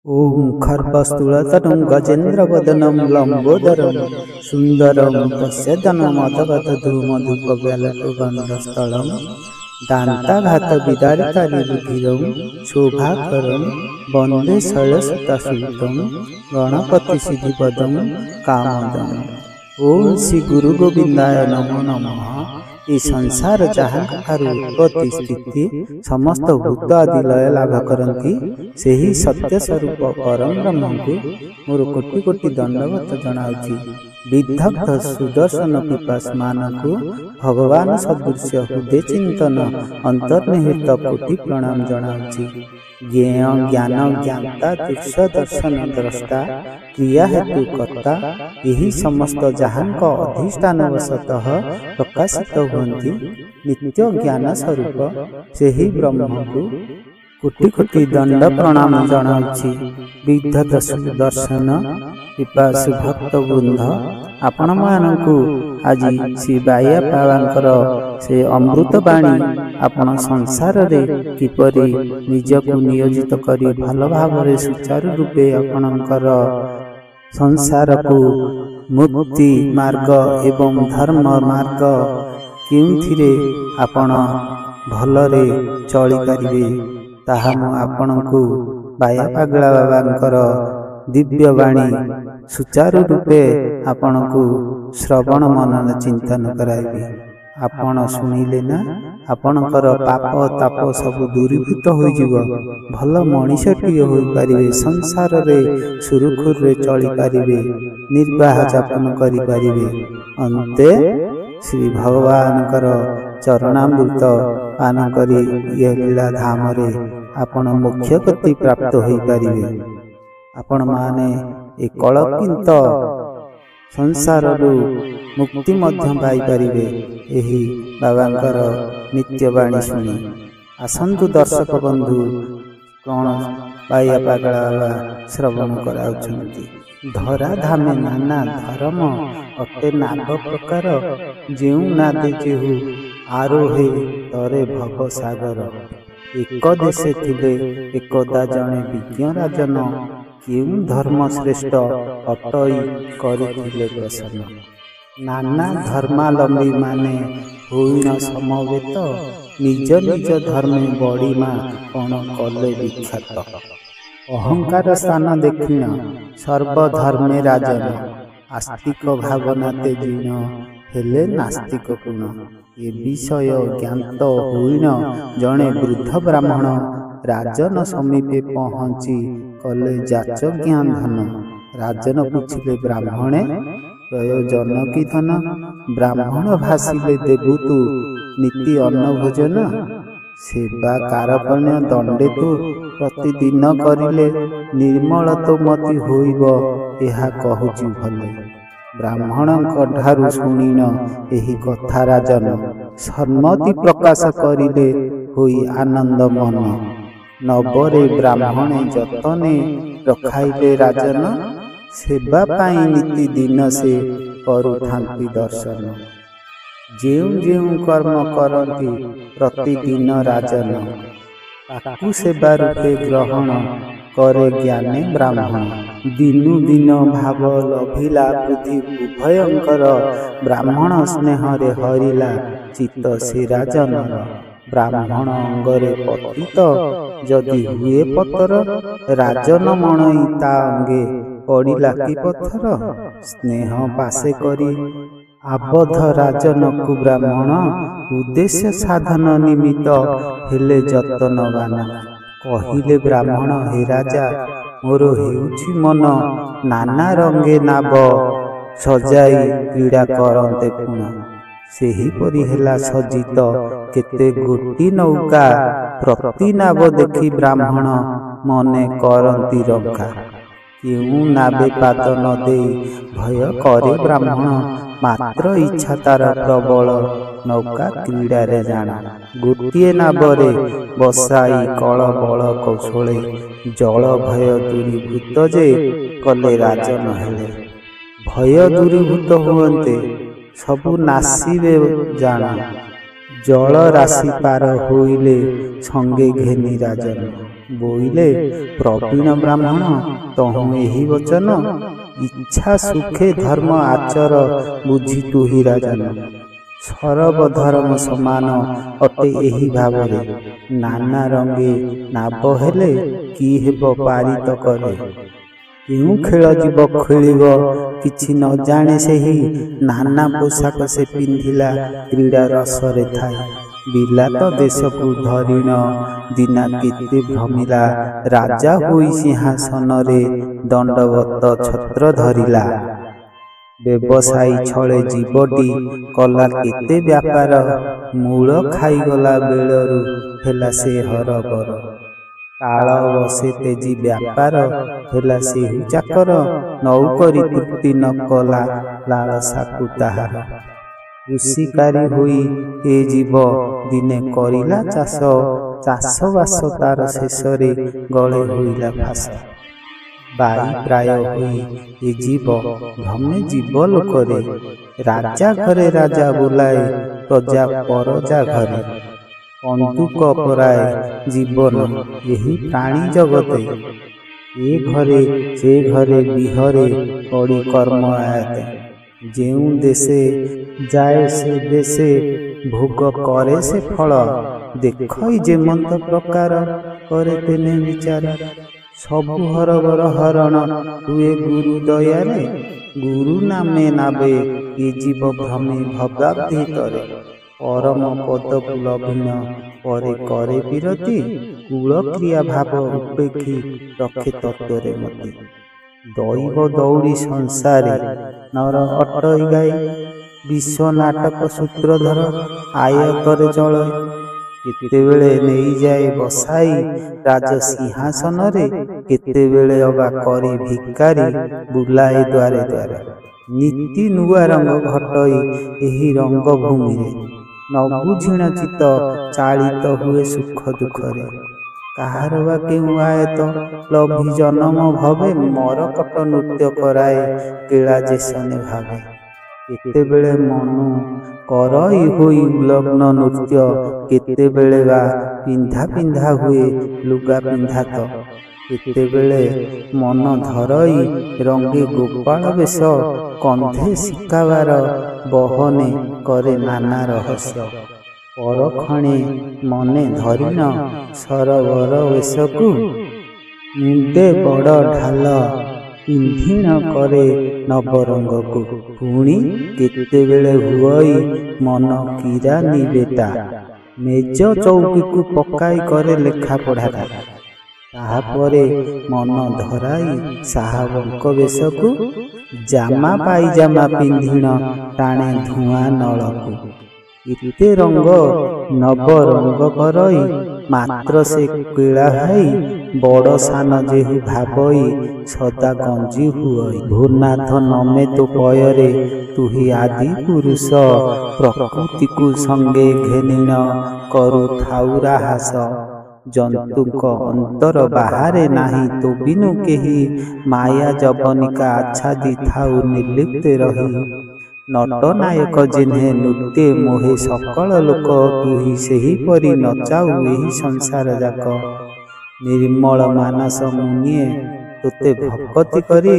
ओम खर्पस्तुलतटं गजेन्द्रवदनं लम्बोदरं सुन्दरं पश्यदनुमदगतधूमधूपव्यालकगन्धस्थलं दान्ताघातविदारितारिरुधिरं शोभाकरं वन्दे शैलसुतासुतं गणपतिसिद्धिपदं कामदं। ओम श्री गुरु गोविंदाय नमो नमः। ये संसार जहाँ उत्पत्ति स्थिति समस्त भूत आदि लय लाभ करती से ही सत्य स्वरूप परम ब्रह्म को मोर कोटि कोटि दंडवत जनाऊँगी। विदग्ध सुदर्शन पिपास मानक भगवान सदृश्य हृदय चिंतन अंतर्निहित कोटि प्रणाम जनाऊँगी। ज्ञेय ज्ञान ज्ञाता दृश्य दर्शन द्रष्टा क्रिया हेतु कर्ता यही समस्त जहां अधिष्ठान वशतः प्रकाशित हुअन्ति नित्य ज्ञान स्वरूप से ही ब्रह्म को कोटि कोटि दंड प्रणाम जनाऊँगी। विदग्ध सुदर्शन पिपास भक्त वृंद आपण मानकु आज श्री बाया बाबांकर से अमृत बाणी आपण संसार रे किपरि निजकु नियोजित करी भल भाव सुचारू रूपे आपणकर संसार को मुक्ति मार्ग एवं धर्म मार्ग केउथिरे आपण भलरे चली पारिबे ताहा मु आपणकु बाया पागला बाबांकर दिव्य वाणी सुचारू रूपे आपणकु श्रवण मनन चिंतन कराइबे। आपण सुनिले ना आपणकर पाप ताप सब दूरीभूत हो जीव भल मनीषटी हो पारिबे संसार रे सुरुखुर रे चली पारिबे निर्वाह जापन करि पारिबे। अंते श्री भगवान कर चरणामृत पान करी यह लीला धाम रे आपण मोक्ष गति प्राप्त हो पारिबे। आपण माने ए कलंकित संसार मुक्ति मध्य पाई परिबे एही बाबांकर नित्य वाणी सुनी। आसंतु दर्शक बंधु कौन बाया पागला बाबा श्रवण कराउछंती। धरा धामे नाना धर्म अटे नाग प्रकार जेउ नादे जेहु आरोहे तरे भव सागर। एक देशे थिले एकदा जणे विज्ञ राजन केउ धर्म श्रेष्ठ अटई करिथिले प्रसन्न। नाना धर्मालंबी माने होइन समवेत निज निज धर्मे बड़ीमा कौन कले विख्यात। अहंकार स्थान देखिन सर्वधर्मे राजन आस्तिक भावना तेजिन हेले नास्तिक गुण। ए विषय ज्ञात होइन जणे वृद्ध ब्राह्मण राजन समीपे पहुँची कले जाच ज्ञान धन। राजन पूछिले ब्राह्मणे प्रयोजन की धन। ब्राह्मण भाषिले देबु तु नीति अन्न भोजन। सेवा कारपण्य दंडे तु प्रतिदिन करिले निर्मल तो मति होइब एहा कहूची भले। ब्राह्मणଙ୍କ ठारू शुणिन एही कथा राजन सम्मति प्रकाश करिले होई आनंद मन। नवरे ब्राह्मणे जतने रखाइले राजन सेवा पाई नीति दिन से करुथांती दर्शन। जेउ जेउ कर्म करती प्रतिदिन राजन ताकु सेवा रूपे ग्रहण करे ज्ञाने ब्राह्मण। दिनु दिन भाव लभिला बुद्धि उभयंकर ब्राह्मण स्नेह रे हरिला चित्त से राजनर। ब्राह्मण अंगरे पतित जदि हुए पतर राजन मणई ता अंगे पड़िला कि पत्थर। स्नेह पासे करी आबद्ध राजन को ब्राह्मण उद्देश्य साधन निमित्त हेले जतनवान। कहिले ब्राह्मण हे राजा मोर हेउछि मन नाना रंगे नाव सजाई क्रीड़ा करते पुण। सेही परि हेला सजित केते गोटी नौका प्रति नाव देखी ब्राह्मण मने करती रंका। केउ नावे पाद न दे भय करे ब्राह्मण मात्र इच्छा तार प्रबल नौका क्रीड़ा रे जाना। गोटिए नावरे बसाई कल बल कौशले जल भय दूरीभूत जे कले राजन हेले। भय दूरीभूत हुअन्ते सबु नासिबे जाना। जल राशि पार होइले संगे घेनी राजन। ବୋଇଲେ ପ୍ରବୀଣ ବ୍ରାହ୍ମଣ ତହୁଁ ଏହି ବଚନ, ଇଚ୍ଛା ସୁଖେ ଧର୍ମ ଆଚର ବୁଝି ତୁହି ରାଜନ। ସର୍ବ ଧର୍ମ ସମାନ ଅଟେ ଏହି ଭାବରେ, ନାନା ରଙ୍ଗେ ନାବ ହେଲେ କି ହେବ ପାରିତ କରେ। କେଉଁ ଖେଳ ଯିବ ଖେଳିବ କିଛି ନ ଜାଣେ ସେହି, ନାନା ପୋଷାକ ସେ ପିନ୍ଧିଲା କ୍ରୀଡ଼ା ରସରେ ଥାଏ। ବିଲାତ ଦେଶକୁ ଧରିଣ ଦିନା କେତେ ଭ୍ରମିଲା, ରାଜା ହୋଇ ସିଂହାସନରେ ଦଣ୍ଡବତ ଛତ୍ର ଧରିଲା। ବ୍ୟବସାୟୀ ଛଳେ ଜୀବଟି କଲା କେତେ ବ୍ୟାପାର, ମୂଳ ଖାଇଗଲା ବେଳରୁ ହେଲା ସେ ହରବର। କାଳ ବସେ ତେଜି ବ୍ୟାପାର ହେଲା ସେହୁ ଚାକର, ନୌକରି ତୃପ୍ତି ନ କଲା ଲାଳସାକୁ ତାହାର। କୃଷିକାରୀ ହୋଇ ଏ ଜୀବ ଦିନେ କରିଲା ଚାଷ, ଚାଷବାସ ତାର ଶେଷରେ ଗଳେ ହୋଇଲା ଫାସ। ବାଇ ପ୍ରାୟ ହୋଇ ଏ ଜୀବ ଭ୍ରମେ ଜୀବ ଲୋକରେ, ରାଜା ଘରେ ରାଜା ବୋଲାଏ ପ୍ରଜା ପରଜା ଘରେ। କନ୍ଦୁକ ପରାଏ ଜୀବନ ଏହି ପ୍ରାଣୀ ଜଗତେ, ଏ ଘରେ ସେ ଘରେ ବିହରେ ପଡ଼ି କର୍ମ ଆୟତେ। ଯେଉଁ ଦେଶେ ଯାଏ ସେ ଦେଶେ ଭୋଗ କରେ ସେ ଫଳ, ଦେଖଇ ଯେମନ୍ତ ପ୍ରକାର କରେ ତେନେ ବିଚାର। ସବୁ ହରବର ହରଣ ହୁଏ ଗୁରୁ ଦୟାରେ, ଗୁରୁ ନାମେ ନାବେ ଏ ଜୀବ ଭ୍ରମେ ଭଗାବ୍ଧି ତରେ। ପରମ ପଦକୁ ଲଭିଣ ପରେ କରେ ବିରତି, କୂଳ କ୍ରିୟା ଭାବ ଉପେକ୍ଷି ରଖେ ତତ୍ତ୍ୱରେ ମତି। ଦୈବ ଦୌଡ଼ି ସଂସାରେ ନର ଅଟଇ ଗାଇ, ବିଶ୍ୱ ନାଟକ ସୂତ୍ରଧର ଆୟତରେ ଚଳଇ। କେତେବେଳେ ନେଇଯାଏ ବସାଇ ରାଜ ସିଂହାସନରେ, କେତେବେଳେ ଅବା କରି ଭିକାରୀ ବୁଲାଏ ଦ୍ୱାରେ ଦ୍ୱାରେ। ନୀତି ନୂଆ ରଙ୍ଗ ଘଟଇ ଏହି ରଙ୍ଗଭୂମିରେ, ନ ବୁଝିଣ ଚିତ୍ତ ଚାଳିତ ହୁଏ ସୁଖ ଦୁଃଖରେ। କାହାର ବା କେଉଁ ଆୟତ ଲଭି ଜନମ ଭବେ, ମରକଟ ନୃତ୍ୟ କରାଏ କେଳା ଯେସନେ ଭାବେ। କେତେବେଳେ ମନୁ କରଇ ହୋଇ ଉଲଗ୍ନ ନୃତ୍ୟ, କେତେବେଳେ ବା ପିନ୍ଧା ପିନ୍ଧା ହୁଏ ଲୁଗା ପିନ୍ଧାତ। କେତେବେଳେ ମନ ଧରଇ ରଙ୍ଗେ ଗୋପାଳ ବେଶ, କନ୍ଧେ ଶିକାବାର ବହନେ କରେ ନାନା ରହସ୍ୟ। ପରକ୍ଷଣେ ମନେ ଧରିଣ ସରବର ବେଶକୁ, ମୁଣ୍ଡେ ବଡ଼ ଢାଲ ପିନ୍ଧିଣ କରେ ନବରଙ୍ଗକୁ। ପୁଣି କେତେବେଳେ ହୁଅଇ ମନ କିରାନୀ ବେଟା, ମେଜ ଚୌକିକୁ ପକାଇ କରେ ଲେଖା ପଢ଼ାଟା। ତାହାପରେ ମନ ଧରାଇ ସାହାବଙ୍କ ବେଶକୁ, ଜାମା ପାଇଜାମା ପିନ୍ଧିଣ ଟାଣେ ଧୂଆଁ ନଳକୁ। ଏତେ ରଙ୍ଗ ନବ ରଙ୍ଗ କରଇ ମାତ୍ର ସେ କେଳା ଭାଇ, ବଡ଼ ସାନ ଯେହୁ ଭାବଇ ସଦା ଗଞ୍ଜି ହୁଅଇ। ଭୂନାଥ ନମେ ତୋ ପୟରେ ତୁହି ଆଦି ପୁରୁଷ, ପ୍ରକୃତିକୁ ସଙ୍ଗେ ଘେନିଣ କରୁଥାଉ ରାହାସ। ଜନ୍ତୁଙ୍କ ଅନ୍ତର ବାହାରେ ନାହିଁ ତୋ ବିନୁ କେହି, ମାୟା ଯବନିକା ଆଚ୍ଛାଦି ଥାଉ ନିର୍ଲିପ୍ତେ ରହି। ନଟନାୟକ ଯେହ୍ନେ ନୃତ୍ୟେ ମୋହେ ସକଳ ଲୋକ, ତୁହି ସେହିପରି ନଚାଉ ଏହି ସଂସାର ଯାକ। ନିର୍ମଳ ମାନସ ମୁନିଏ ତୋତେ ଭକତି କରି,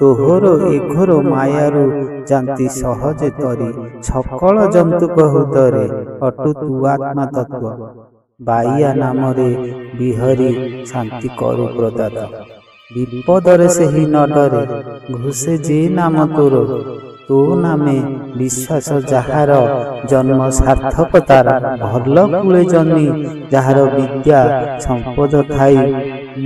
ତୋହର ଏ ଘୋର ମାୟାରୁ ଯାନ୍ତି ସହଜେ ତରି। ସକଳ ଜନ୍ତୁଙ୍କ ହୃଦୟରେ ଅଟୁ ତୁ ଆତ୍ମା ତତ୍ତ୍ୱ, ବାଇଆ ନାମରେ ବିହରି ଶାନ୍ତି କରୁ ପ୍ରଦାତ। ବିପଦରେ ସେହି ନ ଡରେ ଘୋଷେ ଯେ ନାମ ତୋର, ତୋ ନାମେ ବିଶ୍ୱାସ ଯାହାର ଜନ୍ମ ସାର୍ଥକ ତାର। ଭଲ କୂଳେ ଜନ୍ମି ଯାହାର ବିଦ୍ୟା ସମ୍ପଦ ଥାଇ,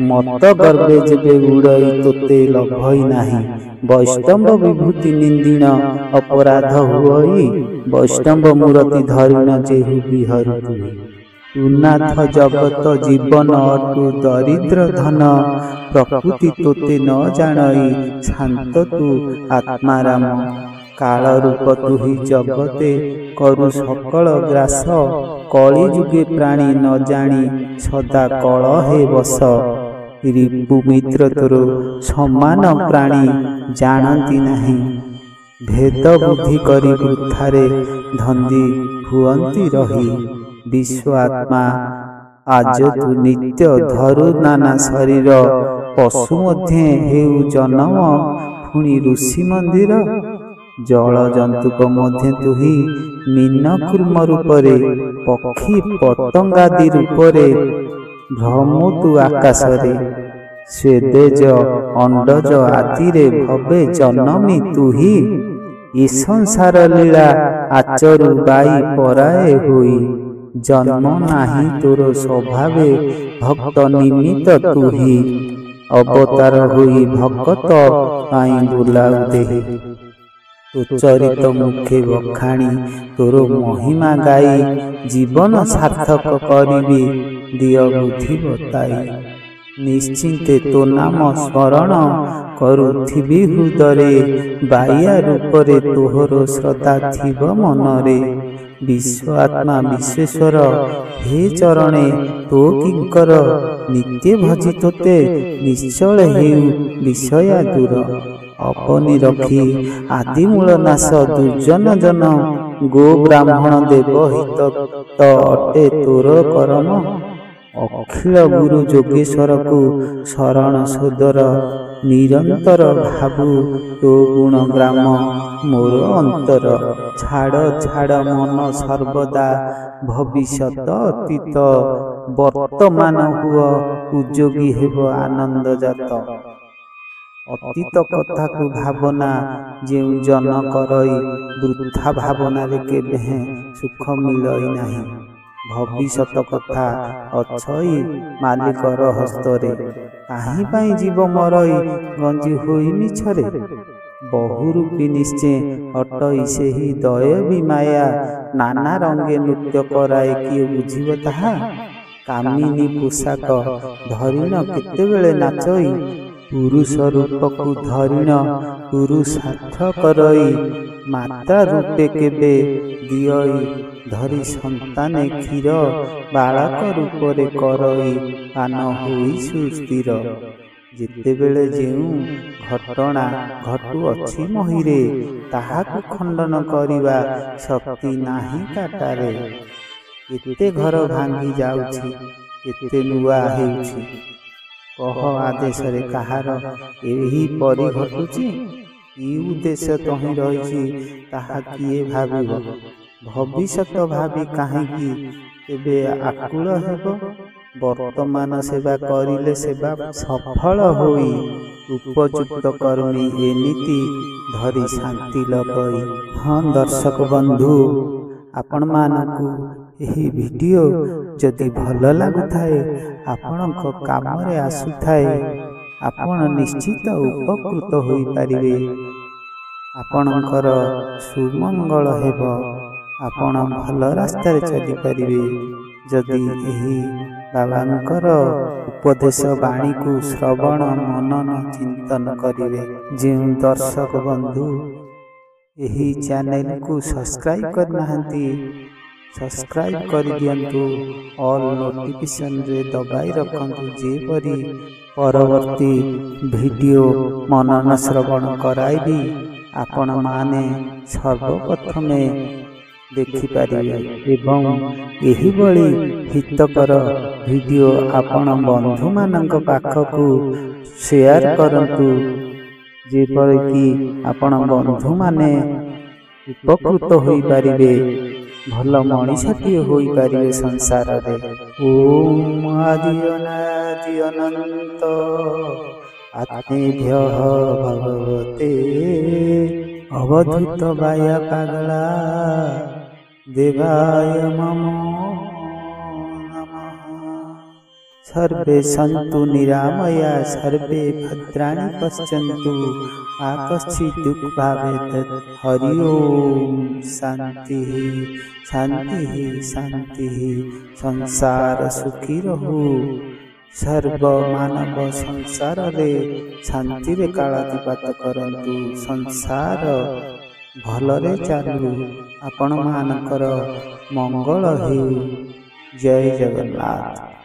ମତ ଗର୍ବେ ଯେବେ ଉଡ଼ଇ ତୋତେ ଲଭଇ ନାହିଁ। ବୈଷ୍ଣବ ବିଭୂତି ନିନ୍ଦିଣ ଅପରାଧ ହୁଅଇ, ବୈଷ୍ଣବ ମୂରତି ଧରିଣ ଯେହୁ ବିହରୁ ତୁହି। ତୁ ନାଥ ଜଗତ ଜୀବନ ଅଟୁ ଦରିଦ୍ର ଧନ, ପ୍ରକୃତି ତୋତେ ନ ଜାଣଇ ଶାନ୍ତ ତୁ ଆତ୍ମାରାମ। କାଳ ରୂପ ତୁହି ଜଗତେ କରୁ ସକଳ ଗ୍ରାସ, କଳି ଯୁଗେ ପ୍ରାଣୀ ନ ଜାଣି ସଦା କଳହେ ବସ। ରିପୁ ମିତ୍ର ତୋର ସମାନ ପ୍ରାଣୀ ଜାଣନ୍ତି ନାହିଁ, ଭେଦ ବୁଦ୍ଧି କରି ବୃଥାରେ ଧନ୍ଦି ହୁଅନ୍ତି ରହି। ବିଶ୍ୱ ଆତ୍ମା आज तू नित्य धरु नाना शरीर पशु मध्य हेउ जन्म पुणी ऋषि मंदिर जल जंतुक मध्य तुही मीन कूर्म रूपरे पक्षी पतंगादि रूपरे भ्रमु तु आकाशरे स्वेदेज अंडज आदिरे भवे जन्मी तुही ई संसार लीला आचरु बाई पराए होई जन्म नाही तोर स्वभावे भक्त निमित्त तुही अवतार होई भक्त पाई बुलाउ देहि तो चरित मुखे बखाणी तोर महिमा गाई जीवन सार्थक करिबी दिय बुद्धि बताई निश्चिंते तो नाम स्मरण करुथिबी हृदरे बाह्य रूपरे तोहर श्रद्धा थिब मनरे विश्व आत्मा विश्वेश्वर हे चरणे तो किंकर नित्य भजी तोते निश्चल हेउ विषया दूर अपनी रखी आदि मूल नाश दुर्जन जन गो ब्राह्मण देव हित तो अटे तोर करम अखिल गुरु जोगेश्वर को शरण सोदर निरंतर भावु तो गुण ग्राम मोर अंतर छाड़ छाड़ मन सर्वदा भविष्यत अतीत वर्तमान हुआ उद्योगी हेब आनंद जात अतीत कथा को भावना जे जन करई वृथा भावना रे केबे सुख मिलई नाही भविष्यत कथा अछई मालिकर हस्तरे काहि पाई जीव मरई गंजी होई मिछरे बहुरूपी निश्चय अटई से ही दयबी माया नाना रंगे नृत्य कराए किए बुझिब ताहा कामिनी पोशाक धरिण केतेबेले नाचई पुरुष रूप को धरिण पुरुषार्थ करई माता रूपे केबे दियई धरी संताने क्षीर बालक रूपरे करई पान होई सुस्थिर जेतेबेले जेउ घटना घटु अछि महिरे ताहाकु खंडन करिबा शक्ति नाही काटारे एते घर भांगी जाउछि एते नुआ हेउछि कह आदेश रे कहार एही परि घटुछि ई उद्देश्य तहि रहिछि ताहा किए भाबिब भविष्यत भावी काहेकि एबे आकुल हेब वर्तमान सेवा करिले सेवा सफल होई उपयुक्त कर्मी ए नीति धरी शांति लगई। हाँ दर्शक बंधु आपण मानकु एही वीडियो जदि भल लागुथाए आपणक कामरे आसुथाए आपण निश्चित उपकृत होई पारिबे आपणकर सुमंगल हेब आपण भल रास्तारे चली पारिबे जदि एही बाबांकर उपदेश बाणी को श्रवण मनन चिंतन करिवे। जे दर्शक बंधु एही चैनल को सब्सक्राइब करनाहंती सब्सक्राइब कर दियंतु ऑल नोटिफिकेशन रे दबाई रखंतु जेपरी परवर्ती वीडियो मनन श्रवण कराइबी आपण माने सर्वप्रथमे देखि पारिबे एवं एही बळी हितकर वीडियो आपण बंधु मानक पाखकु शेयर करंतु जेपरि कि आपण बंधु माने उपकृत होई पारिबे भल मनीषाटिए होई पारिबे संसार रे। ओम आदि अनादि अनंत आत्मेभ्यः भगवते अवधूत बाय पागला देवाय नमो नमः। सर्वे सन्तु निरामया सर्वे भद्राणि पश्यन्तु मा कश्चित् दुःखभावेत्। हरि ओम शांति शांति शांति। संसार सुखी रहु सर्व मानव संसार रे शांति रे कालातिपात करंतु संसार भलरे चालू आपण मानकर मंगल हेउ। जय जगन्नाथ।